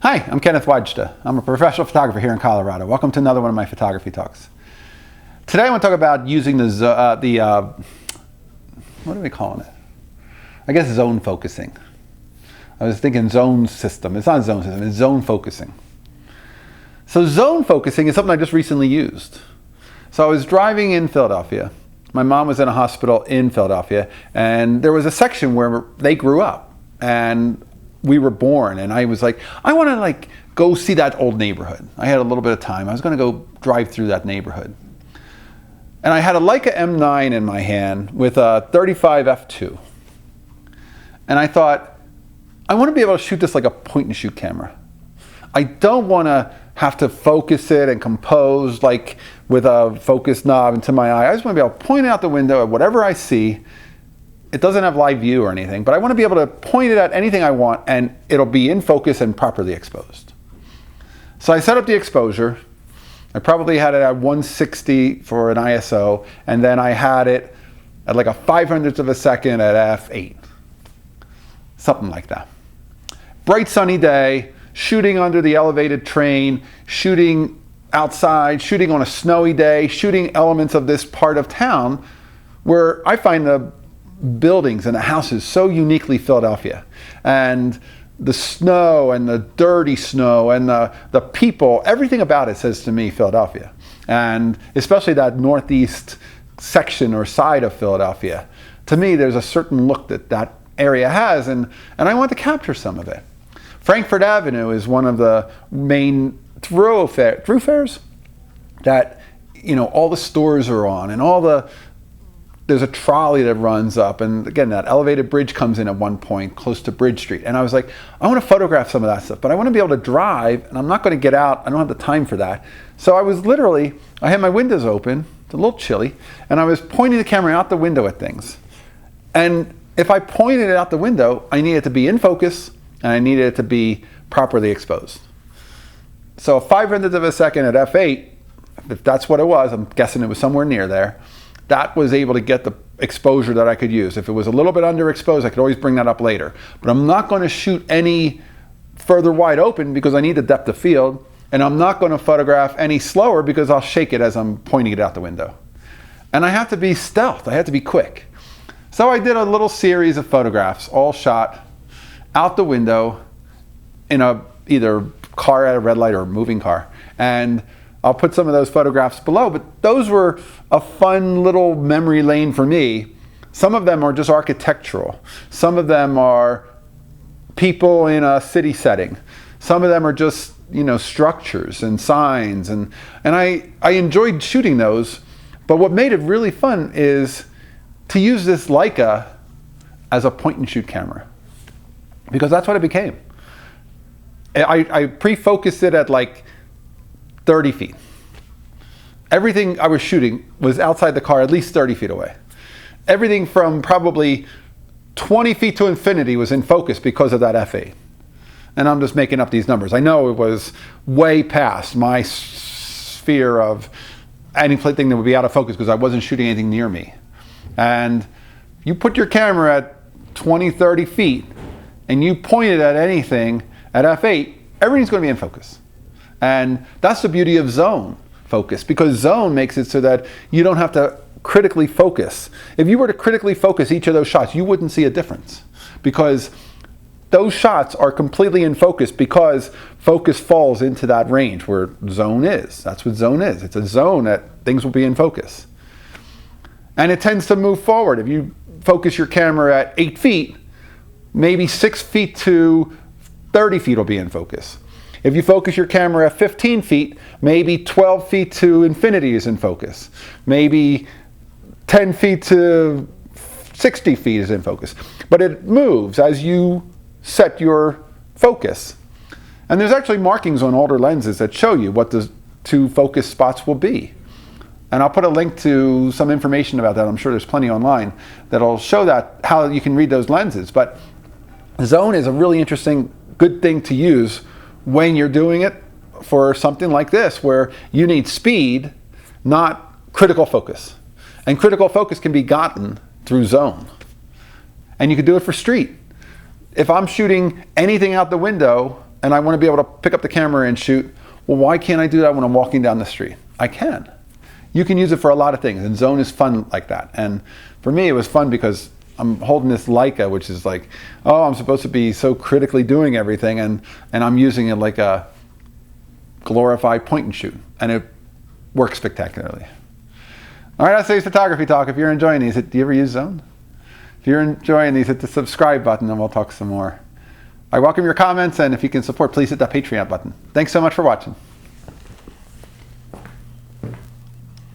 Hi, I'm Kenneth WAJDA. I'm a professional photographer here in Colorado. Welcome to another one of my photography talks. Today I want to talk about using what are we calling it? I guess zone focusing. I was thinking zone system. It's not zone system, it's zone focusing. So zone focusing is something I just recently used. So I was driving in Philadelphia. My mom was in a hospital in Philadelphia, and there was a section where they grew up, and we were born, and I was like, I want to go see that old neighborhood. I had a little bit of time. I was going to go drive through that neighborhood. And I had a Leica M9 in my hand with a 35 f2. And I thought, I want to be able to shoot this like a point and shoot camera. I don't want to have to focus it and compose like with a focus knob into my eye. I just want to be able to point out the window at whatever I see. It doesn't have live view or anything, but I want to be able to point it at anything I want and it'll be in focus and properly exposed. So I set up the exposure. I probably had it at 160 for an ISO, and then I had it at like a 500th of a second at f8. Something like that. Bright sunny day, shooting under the elevated train, shooting outside, shooting on a snowy day, shooting elements of this part of town where I find the buildings and the houses so uniquely Philadelphia, and the snow and the dirty snow and the people, everything about it says to me Philadelphia, and especially that northeast section or side of Philadelphia. To me, there's a certain look that area has, and I want to capture some of it. Frankfort Avenue is one of the main thoroughfares that, you know, all the stores are on, and there's a trolley that runs up, and again, that elevated bridge comes in at one point close to Bridge Street. And I was like, I want to photograph some of that stuff, but I want to be able to drive, and I'm not going to get out. I don't have the time for that. So I had my windows open, it's a little chilly, and I was pointing the camera out the window at things. And if I pointed it out the window, I needed it to be in focus, and I needed it to be properly exposed. So a 500th of a second at f8, if that's what it was, I'm guessing it was somewhere near there, that was able to get the exposure that I could use. If it was a little bit underexposed, I could always bring that up later. But I'm not going to shoot any further wide open because I need the depth of field, and I'm not going to photograph any slower because I'll shake it as I'm pointing it out the window. And I have to be stealth, I have to be quick. So I did a little series of photographs, all shot out the window in either car at a red light or a moving car. And I'll put some of those photographs below, but those were a fun little memory lane for me. Some of them are just architectural. Some of them are people in a city setting. Some of them are just, you know, structures and signs. And I enjoyed shooting those, but what made it really fun is to use this Leica as a point and shoot camera, because that's what it became. I pre-focused it at like 30 feet. Everything I was shooting was outside the car at least 30 feet away. Everything from probably 20 feet to infinity was in focus because of that f8. And I'm just making up these numbers. I know it was way past my sphere of anything that would be out of focus because I wasn't shooting anything near me. And you put your camera at 20, 30 feet and you point it at anything at f8, everything's going to be in focus. And that's the beauty of zone focus, because zone makes it so that you don't have to critically focus. If you were to critically focus each of those shots, you wouldn't see a difference, because those shots are completely in focus because focus falls into that range where zone is. That's what zone is. It's a zone that things will be in focus. And it tends to move forward. If you focus your camera at 8 feet, maybe 6 feet to 30 feet will be in focus. If you focus your camera at 15 feet, maybe 12 feet to infinity is in focus. Maybe 10 feet to 60 feet is in focus. But it moves as you set your focus. And there's actually markings on older lenses that show you what the two focus spots will be. And I'll put a link to some information about that. I'm sure there's plenty online that'll show that, how you can read those lenses. But zone is a really interesting, good thing to use when you're doing it for something like this, where you need speed, not critical focus. And critical focus can be gotten through zone. And you can do it for street. If I'm shooting anything out the window and I want to be able to pick up the camera and shoot. Well, why can't I do that when I'm walking down the street? I can. You can use it for a lot of things, and zone is fun like that. And for me, it was fun because I'm holding this Leica, which is like, oh, I'm supposed to be so critically doing everything, and I'm using it like a glorified point and shoot, and it works spectacularly. All right, that's today's photography talk. If you're enjoying these, do you ever use zone? If you're enjoying these, hit the subscribe button and we'll talk some more. I welcome your comments, and if you can support, please hit that Patreon button. Thanks so much for watching.